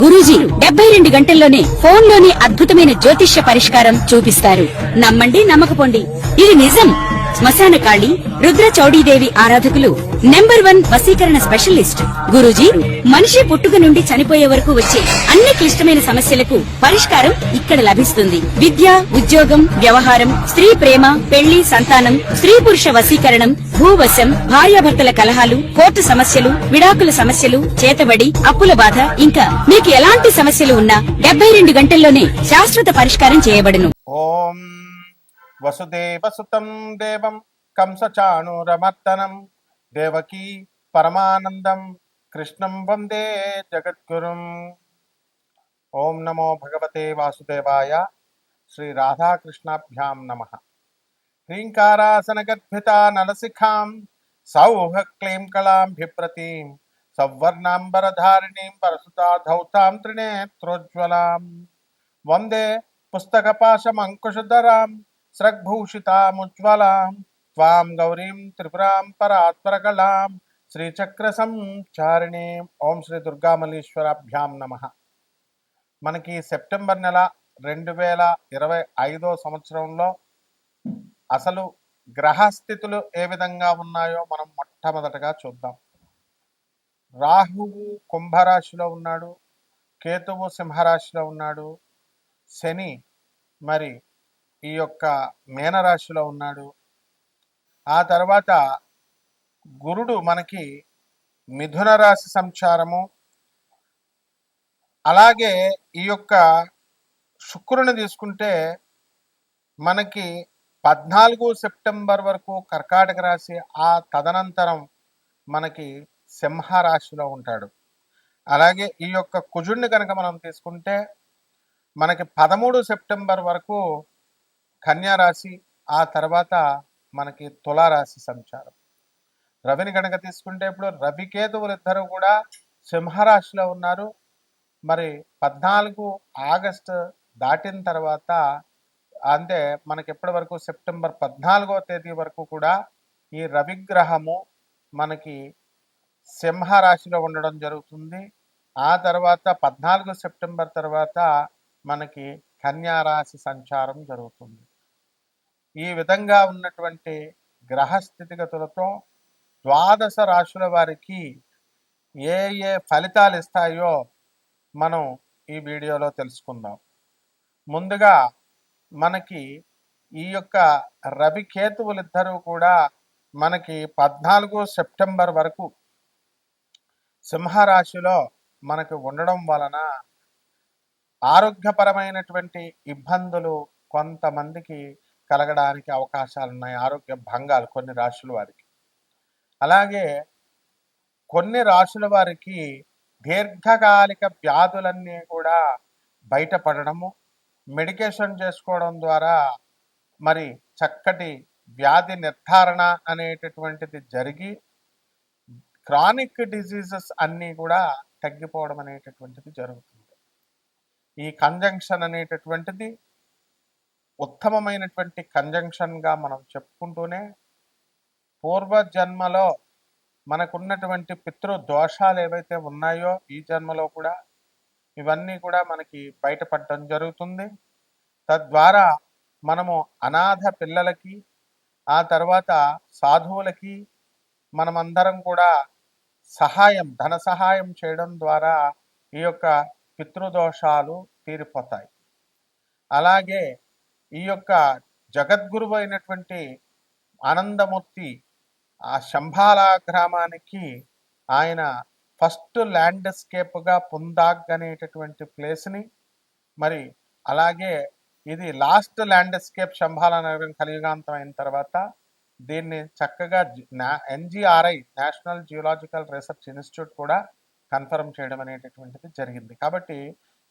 గురూజీ 72 గంటల్లోనే ఫోన్ లోని అద్భుతమైన జ్యోతిష్య పరిష్కారం చూపిస్తారు. నమ్మండి, నమ్మకపోండి, ఇది నిజం. శ్మశాన కాళి రుద్ర చౌడీదేవి ఆరాధకులు నంబర్ 1 వశీకరణ స్పెషలిస్ట్. గురూజీ మనిషి పుట్టుక నుండి చనిపోయే వరకు వచ్చే అన్ని క్లిష్టమైన సమస్యలకు పరిష్కారం ఇక్కడ లభిస్తుంది. విద్య, ఉద్యోగం, వ్యవహారం, స్త్రీ ప్రేమ, పెళ్లి, సంతానం, స్త్రీ పురుష వశీకరణం, భూవశం, భార్యాభర్తల కలహాలు, కోర్టు సమస్యలు, విడాకుల సమస్యలు, చేతబడి, అప్పుల బాధ, ఇంకా మీకు ఎలాంటి సమస్యలు ఉన్నా 72 గంటల్లోనే శాశ్వత పరిష్కారం చేయబడును. ఓం వసుదేవసుతం దేవం కంసచాణూరమర్దనం దేవకీ పరమానందం కృష్ణం వందే జగద్గురుం. ఓం నమో భగవతే వాసుదేవాయ. శ్రీ రాధాకృష్ణాభ్యాం నమః. హ్రీంకారాసనగర్భిత నలశిఖాం సౌహ క్లీం కళాం బిభ్రతీం సవర్ణాంబరధారిణీం పరసుతాధౌతాం త్రినేత్రోజ్వలాం వందే పుస్తకపాశమంకుశధరాం స్రగ్భూషితాముజ్వలాం త్వాం గౌరీం త్రిపురాం పరాత్పరకళాం శ్రీచక్ర సంచారిణీం. ఓం శ్రీ దుర్గామల్లీశ్వరాభ్యాం నమః. మనకి సెప్టెంబర్ నెల 2025 సంవత్సరంలో అసలు గ్రహస్థితులు ఏ విధంగా ఉన్నాయో మనం మొట్టమొదటగా చూద్దాం. రాహువు కుంభరాశిలో ఉన్నాడు, కేతువు సింహరాశిలో ఉన్నాడు, శని మరి ఈ యొక్క మీనరాశిలో ఉన్నాడు. ఆ తర్వాత గురుడు మనకి మిథున రాశి సంచారము, అలాగే ఈ యొక్క శుక్రుని తీసుకుంటే మనకి 14 సెప్టెంబర్ వరకు కర్కాటక రాశి, ఆ తదనంతరం మనకి సింహరాశిలో ఉంటాడు. అలాగే ఈ యొక్క కుజుడిని కనుక మనం తీసుకుంటే మనకి 13 సెప్టెంబర్ వరకు కన్యా రాశి, ఆ తర్వాత మనకి తులారాశి సంచారం. రవిని కనుక తీసుకుంటే ఇప్పుడు రవికేతువులు ఇద్దరు కూడా సింహరాశిలో ఉన్నారు. మరి 14 ఆగస్టు దాటిన తర్వాత అంటే మనకి ఎప్పటి వరకు సెప్టెంబర్ 14వ తేదీ వరకు కూడా ఈ రవిగ్రహము మనకి సింహరాశిలో ఉండడం జరుగుతుంది. ఆ తర్వాత 14 సెప్టెంబర్ తర్వాత మనకి కన్యా రాశి సంచారం జరుగుతుంది. ఈ విధంగా ఉన్నటువంటి గ్రహ స్థితిగతులతో 12 రాశుల వారికి ఏ ఏ ఫలితాలు ఇస్తాయో మనం ఈ వీడియోలో తెలుసుకుందాం. ముందుగా మనకి ఈ యొక్క రవి కేతువులిద్దరూ కూడా మనకి 14 సెప్టెంబర్ వరకు సింహరాశిలో మనకి ఉండడం వలన ఆరోగ్యపరమైనటువంటి ఇబ్బందులు కొంతమందికి కలగడానికి అవకాశాలు ఉన్నాయి. ఆరోగ్య భంగాలు కొన్ని రాశుల వారికి. అలాగే కొన్ని రాశుల వారికి దీర్ఘకాలిక వ్యాధులన్నీ కూడా బయటపడడము, మెడికేషన్ చేసుకోవడం ద్వారా మరి చక్కటి వ్యాధి నిర్ధారణ అనేటటువంటిది జరిగి క్రానిక్ డిజీజెస్ అన్నీ కూడా తగ్గిపోవడం అనేటటువంటిది జరుగుతుంది. ఈ కంజంక్షన్ అనేటటువంటిది ఉత్తమమైనటువంటి కంజంక్షన్గా మనం చెప్పుకుంటూనే పూర్వజన్మలో మనకున్నటువంటి పితృ దోషాలు ఏవైతే ఉన్నాయో ఈ జన్మలో కూడా ఇవన్నీ కూడా మనకి బయటపడడం జరుగుతుంది. తద్వారా మనము అనాథ పిల్లలకి, ఆ తర్వాత సాధువులకి మనమందరం కూడా ధన సహాయం చేయడం ద్వారా ఈ యొక్క పితృదోషాలు తీరిపోతాయి. అలాగే ఈ యొక్క జగద్గురువు అయినటువంటి ఆనందమూర్తి ఆ శంభాల గ్రామానికి ఆయన ఫస్ట్ ల్యాండ్స్కేప్గా పుందాగ్ అనేటటువంటి ప్లేస్ని, మరి అలాగే ఇది లాస్ట్ ల్యాండ్స్కేప్ శంభాల నగరం కలియుగాంతం అయిన తర్వాత దీన్ని చక్కగా NGRI national geological research institute కూడా కన్ఫర్మ్ చేయడం అనేటటువంటిది జరిగింది. కాబట్టి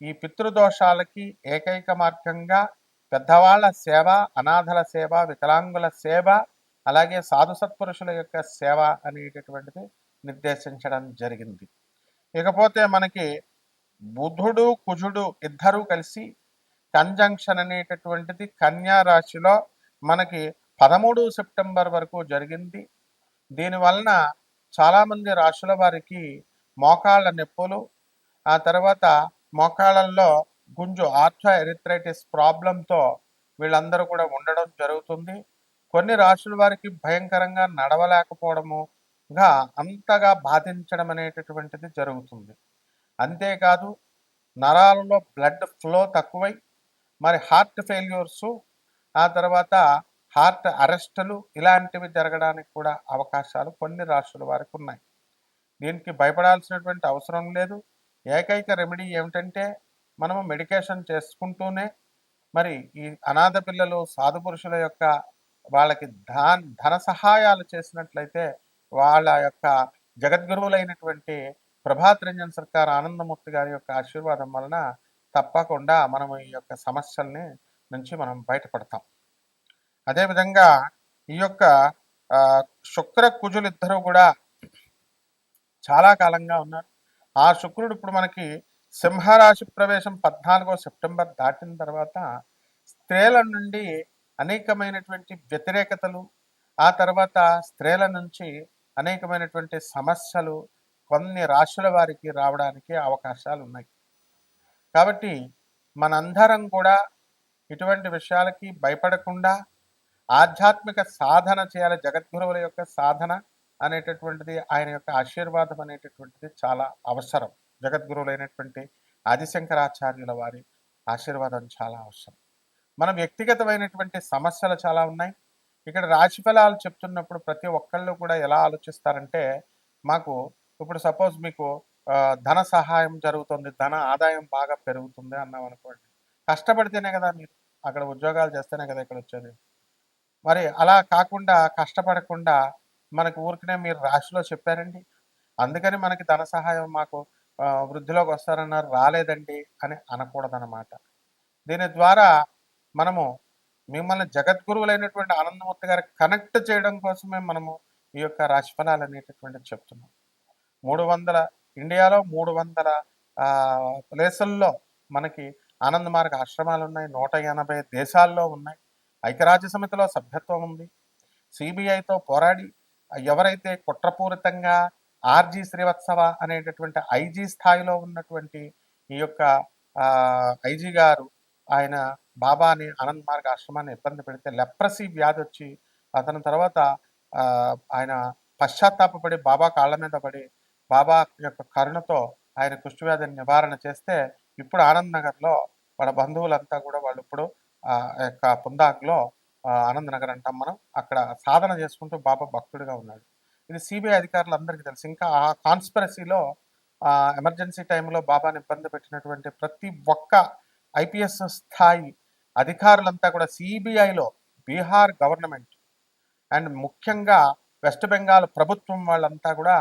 ఈ పితృదోషాలకి ఏకైక మార్గంగా పెద్దవాళ్ల సేవ, అనాథల సేవ, వికలాంగుల సేవ, అలాగే సాధు సత్పురుషుల యొక్క సేవ అనేటటువంటిది నిర్దేశించడం జరిగింది. ఇకపోతే మనకి బుధుడు కుజుడు ఇద్దరూ కలిసి కంజంక్షన్ అనేటటువంటిది కన్యా రాశిలో మనకి 13 సెప్టెంబర్ వరకు జరిగింది. దీనివలన చాలామంది రాశుల వారికి మోకాళ్ళ నొప్పులు, ఆ తర్వాత మోకాళ్ళల్లో గుంజు ఆర్థో ఎరిథ్రైటిస్ ప్రాబ్లంతో వీళ్ళందరూ కూడా ఉండడం జరుగుతుంది. కొన్ని రాశుల వారికి భయంకరంగా నడవలేకపోవడముగా అంతగా బాధించడం అనేటటువంటిది జరుగుతుంది. అంతేకాదు నరాలలో బ్లడ్ ఫ్లో తక్కువై మరి హార్ట్ ఫెయిల్యూర్సు, ఆ తర్వాత హార్ట్ అరెస్టులు ఇలాంటివి జరగడానికి కూడా అవకాశాలు కొన్ని రాష్ట్రాల వారికి ఉన్నాయి. దీనికి భయపడాల్సినటువంటి అవసరం లేదు. ఏకైక రెమెడీ ఏమిటంటే మనము మెడికేషన్ చేసుకుంటూనే మరి ఈ అనాథ పిల్లలు సాధు పురుషుల యొక్క వాళ్ళకి ధన సహాయాలు చేసినట్లయితే వాళ్ళ యొక్క జగద్గురువులైనటువంటి ప్రభాత్ రంజన్ సర్కార్ ఆనందమూర్తి గారి యొక్క ఆశీర్వాదం వలన తప్పకుండా మనం ఈ యొక్క సమస్యల్ని నుంచి మనం బయటపడతాం. అదేవిధంగా ఈ యొక్క శుక్ర కుజులు ఇద్దరు కూడా చాలా కాలంగా ఉన్నారు. ఆ శుక్రుడు ఇప్పుడు మనకి సింహరాశి ప్రవేశం 14వ సెప్టెంబర్ దాటిన తర్వాత స్త్రీల నుండి అనేకమైనటువంటి వ్యతిరేకతలు, ఆ తర్వాత స్త్రీల నుంచి అనేకమైనటువంటి సమస్యలు కొన్ని రాశుల వారికి రావడానికి అవకాశాలు ఉన్నాయి. కాబట్టి మనందరం కూడా ఇటువంటి విషయాలకి భయపడకుండా ఆధ్యాత్మిక సాధన చేయాలి. జగద్గురువుల యొక్క సాధన అనేటటువంటిది, ఆయన యొక్క ఆశీర్వాదం అనేటటువంటిది చాలా అవసరం. జగద్గురువులైనటువంటి ఆదిశంకరాచార్యుల వారి ఆశీర్వాదం చాలా అవసరం. మన వ్యక్తిగతమైనటువంటి సమస్యలు చాలా ఉన్నాయి. ఇక్కడ రాశి ఫలాలు చెప్తున్నప్పుడు ప్రతి ఒక్కళ్ళు కూడా ఎలా ఆలోచిస్తారంటే, మాకు ఇప్పుడు సపోజ్ మీకు ధన సహాయం జరుగుతుంది, ధన ఆదాయం బాగా పెరుగుతుంది అన్నాం అనుకోండి. కష్టపడితేనే కదా, మీరు అక్కడ ఉద్యోగాలు చేస్తేనే కదా ఇక్కడ వచ్చేది. మరి అలా కాకుండా కష్టపడకుండా మనకు ఊరికనే మీరు రాశిలో చెప్పారండి, అందుకని మనకి ధన సహాయం మాకు వృద్ధిలోకి వస్తారన్నారు, రాలేదండి అని అనకూడదన్నమాట. దీని ద్వారా మనము మిమ్మల్ని జగద్గురువులైనటువంటి ఆనందమూర్తి గారు కనెక్ట్ చేయడం కోసమే మనము ఈ యొక్క రాశి ఫలాలు అనేటటువంటిది చెప్తున్నాం. 300 ఇండియాలో 300 ప్లేసుల్లో మనకి ఆనంద మార్గ ఆశ్రమాలు ఉన్నాయి. 180 దేశాల్లో ఉన్నాయి. ఐక్యరాజ్య సమితిలో సభ్యత్వం ఉంది. సిబిఐతో పోరాడి ఎవరైతే కుట్రపూరితంగా ఆర్జీ శ్రీవత్సవ అనేటటువంటి ఐజీ స్థాయిలో ఉన్నటువంటి ఈ యొక్క ఐజీ గారు ఆయన బాబాని ఆనంద్ మార్గ ఆశ్రమాన్ని ఇబ్బంది పెడితే లెప్రసీ వ్యాధి వచ్చి అతని తర్వాత ఆయన పశ్చాత్తాపడి బాబా కాళ్ళ మీద పడి బాబా యొక్క కరుణతో ఆయన కుష్ఠవ్యాధిని నివారణ చేస్తే ఇప్పుడు ఆనంద్ నగర్లో వాళ్ళ బంధువులంతా కూడా వాళ్ళు ఇప్పుడు యొక్క పుందాక్లో ఆనంద్ నగర్ అంటాం మనం, అక్కడ సాధన చేసుకుంటూ బాబా భక్తుడిగా ఉన్నాడు. ఇది సిబిఐ అధికారులందరికీ తెలుసు. ఇంకా ఆ కాన్స్పిరసీలో ఎమర్జెన్సీ టైంలో బాబాని ఇబ్బంది పెట్టినటువంటి ప్రతి ఒక్క ఐపీఎస్ స్థాయి అధికారులంతా కూడా సిబిఐలో బీహార్ గవర్నమెంట్ అండ్ ముఖ్యంగా వెస్ట్ బెంగాల్ ప్రభుత్వం వాళ్ళంతా కూడా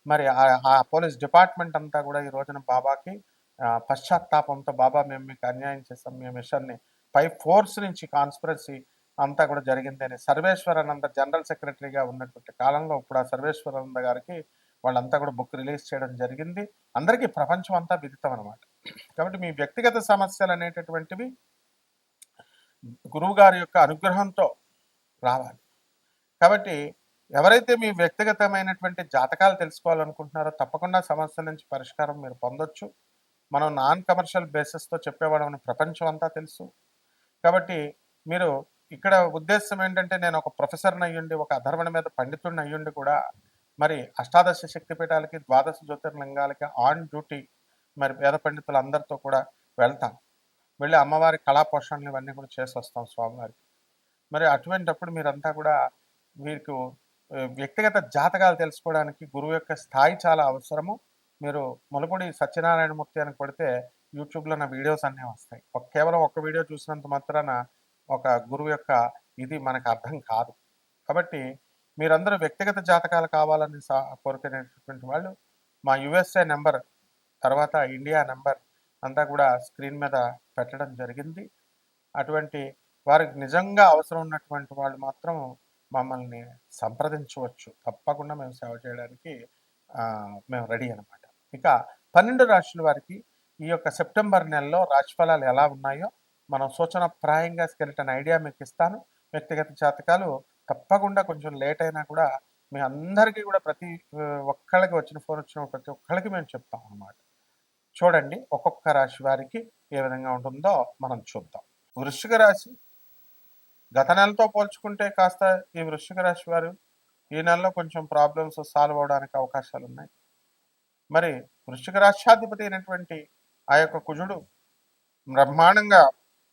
మరి ఆ పోలీస్ డిపార్ట్మెంట్ అంతా కూడా ఈ రోజున బాబాకి పశ్చాత్తాపంతో బాబా మేము మీకు అన్యాయం చేస్తాం, మీ మిషన్ని పై ఫోర్స్ నుంచి కాన్స్పిరసీ అంతా కూడా జరిగింది అని సర్వేశ్వరానంద జనరల్ సెక్రటరీగా ఉన్నటువంటి కాలంలో ఇప్పుడు ఆ సర్వేశ్వరానంద గారికి వాళ్ళంతా కూడా బుక్ రిలీజ్ చేయడం జరిగింది. అందరికీ ప్రపంచం అంతా విదితం అనమాట. కాబట్టి మీ వ్యక్తిగత సమస్యలు అనేటటువంటివి గురువు గారి యొక్క అనుగ్రహంతో రావాలి. కాబట్టి ఎవరైతే మీ వ్యక్తిగతమైనటువంటి జాతకాలు తెలుసుకోవాలనుకుంటున్నారో తప్పకుండా సమస్యల నుంచి పరిష్కారం మీరు పొందొచ్చు. మనం నాన్ కమర్షియల్ బేసిస్తో చెప్పేవాళ్ళని ప్రపంచం అంతా తెలుసు. కాబట్టి మీరు ఇక్కడ ఉద్దేశం ఏంటంటే, నేను ఒక ప్రొఫెసర్ని అయ్యుండి ఒక అధర్వణ మీద పండితుడిని అయ్యుండి కూడా మరి అష్టాదశ శక్తిపీఠాలకి 12 జ్యోతిర్లింగాలకి ఆన్ డ్యూటీ మరి వేద పండితులు అందరితో కూడా వెళ్తాం, వెళ్ళి అమ్మవారి కళా పోషణలు ఇవన్నీ కూడా చేసి వస్తాం స్వామివారికి. మరి అటువంటిప్పుడు మీరంతా కూడా మీకు వ్యక్తిగత జాతకాలు తెలుసుకోవడానికి గురువు యొక్క స్థాయి చాలా అవసరము. మీరు ములపూడి సత్యనారాయణమూర్తి అని కొడితే యూట్యూబ్లో నా వీడియోస్ అన్నీ వస్తాయి. కేవలం ఒక్క వీడియో చూసినంత మాత్రాన ఒక గురువు యొక్క ఇది మనకు అర్థం కాదు. కాబట్టి మీరందరూ వ్యక్తిగత జాతకాలు కావాలని కోరుకునేటటువంటి వాళ్ళు మా యుఎస్ఏ నెంబర్ తర్వాత ఇండియా నెంబర్ అంతా కూడా స్క్రీన్ మీద పెట్టడం జరిగింది. అటువంటి వారికి నిజంగా అవసరం ఉన్నటువంటి వాళ్ళు మాత్రం మమ్మల్ని సంప్రదించవచ్చు. తప్పకుండా మేము సేవ చేయడానికి మేము రెడీ అనమాట. ఇక 12 రాశుల వారికి ఈ యొక్క సెప్టెంబర్ నెలలో రాశిఫలాలు ఎలా ఉన్నాయో మనం సూచనప్రాయంగా స్కెలిటన్ ఐడియా మీకు ఇస్తాను. వ్యక్తిగత జాతకాలు తప్పకుండా కొంచెం లేట్ అయినా కూడా మీ అందరికీ కూడా ప్రతి ఒక్కళ్ళకి ఫోన్ వచ్చిన ప్రతి ఒక్కళ్ళకి మేము చెప్తాం అన్నమాట. చూడండి ఒక్కొక్క రాశి వారికి ఏ విధంగా ఉంటుందో మనం చూద్దాం. వృశ్చిక రాశి గత నెలతో పోల్చుకుంటే కాస్త ఈ వృశ్చిక రాశి వారు ఈ నెలలో కొంచెం ప్రాబ్లమ్స్ సాల్వ్ అవడానికి అవకాశాలు ఉన్నాయి. మరి వృశ్చిక రాష్ట్రాధిపతి అయినటువంటి ఆ యొక్క కుజుడు బ్రహ్మాండంగా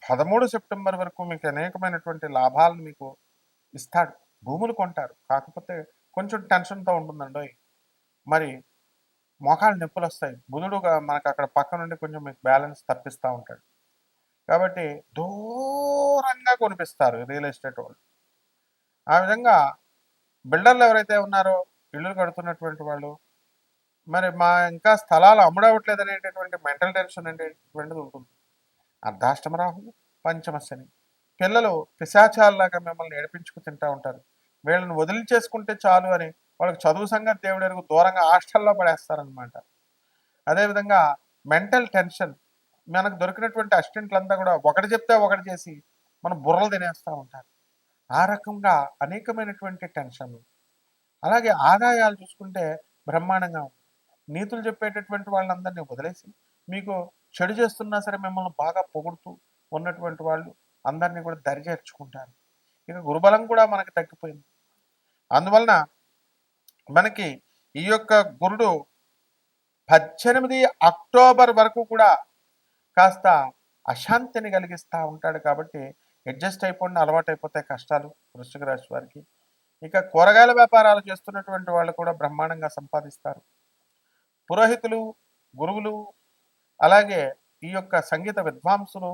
13 సెప్టెంబర్ వరకు మీకు అనేకమైనటువంటి లాభాలను మీకు ఇస్తాడు. భూములు కొంటారు. కాకపోతే కొంచెం టెన్షన్తో ఉంటుందండి. మరి మోకాళ్ళు నొప్పులు వస్తాయి. బుధుడు మనకు అక్కడ పక్క నుండి కొంచెం మీకు బ్యాలెన్స్ తప్పిస్తూ ఉంటాడు. కాబట్టి దూరంగా కొనిపిస్తారు రియల్ ఎస్టేట్ వాళ్ళు. ఆ విధంగా బిల్డర్లు ఎవరైతే ఉన్నారో ఇళ్ళు కడుతున్నటువంటి వాళ్ళు, మరి ఇంకా స్థలాలు అమ్ముడవట్లేదు అనేటటువంటి మెంటల్ టెన్షన్ అనేటటువంటిది ఉంటుంది. అర్ధాష్టమ రాహువు, పంచమ శని, పిల్లలు పిశాచాలలాగా మిమ్మల్ని ఏడిపించుకు తింటూ ఉంటారు. వీళ్ళని వదిలించేసుకుంటే చాలు అని వాళ్ళకి చదువు సంగతి దేవుడు ఎరుగు దూరంగా హాస్టల్లో పడేస్తారనమాట. అదేవిధంగా మెంటల్ టెన్షన్, మనకు దొరికినటువంటి అసిస్టెంట్లంతా కూడా ఒకటి చెప్తే ఒకటి చేసి మన బుర్రలు తినేస్తూ ఉంటారు. ఆ రకంగా అనేకమైనటువంటి టెన్షన్లు. అలాగే ఆదాయాలు చూసుకుంటే బ్రహ్మాండంగా ఉంది. నీతులు చెప్పేటటువంటి వాళ్ళందరినీ వదిలేసి మీకు చెడు చేస్తున్నా సరే మిమ్మల్ని బాగా పొగుడుతూ ఉన్నటువంటి వాళ్ళు అందరినీ కూడా దరిచేర్చుకుంటారు. ఇక గురుబలం కూడా మనకి తగ్గిపోయింది. అందువలన మనకి ఈ యొక్క గురుడు 18 అక్టోబర్ వరకు కూడా కాస్త అశాంతిని కలిగిస్తూ ఉంటాడు. కాబట్టి అడ్జస్ట్ అయిపోండి, అలవాటు అయిపోతాయి కష్టాలు వృశ్చిక రాశి వారికి. ఇక కూరగాయల వ్యాపారాలు చేస్తున్నటువంటి వాళ్ళు కూడా బ్రహ్మాండంగా సంపాదిస్తారు. పురోహితులు, గురువులు, అలాగే ఈ యొక్క సంగీత విద్వాంసులు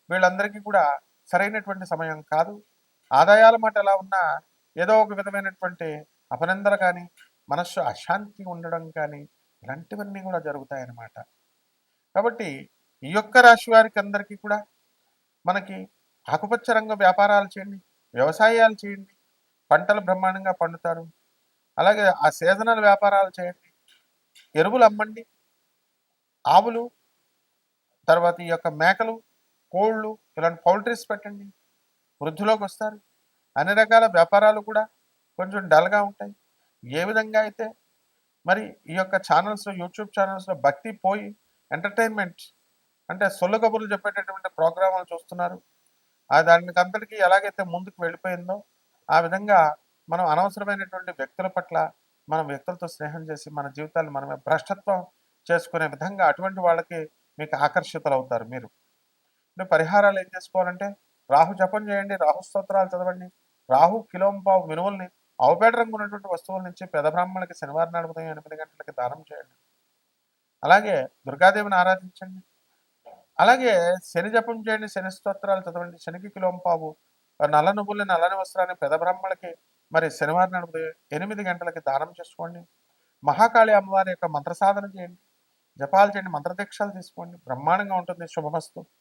వీళ్ళందరికీ కూడా సరైనటువంటి సమయం కాదు. ఆదాయాల మాట ఎలా ఉన్నా ఏదో ఒక విధమైనటువంటి అపనిందలు కానీ, మనస్సు అశాంతి ఉండడం కానీ ఇలాంటివన్నీ కూడా జరుగుతాయన్నమాట. కాబట్టి ఈ యొక్క రాశి వారికి అందరికీ కూడా మనకి ఆకుపచ్చ రంగ వ్యాపారాలు చేయండి, వ్యవసాయాలు చేయండి, పంటలు బ్రహ్మాండంగా పండుతారు. అలాగే ఆ సీజనల్ వ్యాపారాలు చేయండి, ఎరువులు అమ్మండి, ఆవులు, తర్వాత ఈ యొక్క మేకలు, కోళ్ళు ఇలాంటి పౌల్ట్రీస్ పెట్టండి, వృద్ధిలోకి వస్తారు. అన్ని రకాల వ్యాపారాలు కూడా కొంచెం డల్గా ఉంటాయి. ఏ విధంగా అయితే మరి ఈ యొక్క ఛానల్స్లో, యూట్యూబ్ ఛానల్స్లో భక్తి పోయి ఎంటర్టైన్మెంట్ అంటే సొల్లు కబుర్లు చెప్పేటటువంటి ప్రోగ్రాములు చూస్తున్నారు. దానికి అంతటికీ ఎలాగైతే ముందుకు వెళ్ళిపోయిందో ఆ విధంగా మనం అనవసరమైనటువంటి వ్యక్తుల పట్ల మనం వ్యక్తులతో స్నేహం చేసి మన జీవితాన్ని మనమే భ్రష్టత్వం చేసుకునే విధంగా అటువంటి వాళ్ళకి మీకు ఆకర్షితులు అవుతారు. మీరు పరిహారాలు ఏం చేసుకోవాలంటే రాహు జపం చేయండి, రాహు స్తోత్రాలు చదవండి, రాహు కిలోంపావు మినువుల్ని ఆవుపేట రంగు ఉన్నటువంటి వస్తువుల నుంచి పెద బ్రాహ్మణులకి శనివారం నాడు ఉదయం 8 గంటలకి దానం చేయండి. అలాగే దుర్గాదేవిని ఆరాధించండి. అలాగే శని జపం చేయండి, శని స్తోత్రాలు చదవండి, శనికి కిలోంపావు నల్ల నువ్వుల్ని, నల్లని వస్త్రాన్ని పెద బ్రాహ్మణులకి మరి శనివారం నాడు ఉదయం 8 గంటలకి దానం చేసుకోండి. మహాకాళి అమ్మవారి యొక్క మంత్ర సాధన చేయండి, జపాలు చేయండి, మంత్రదీక్షలు తీసుకోండి. బ్రహ్మాండంగా ఉంటుంది. శుభమస్తు.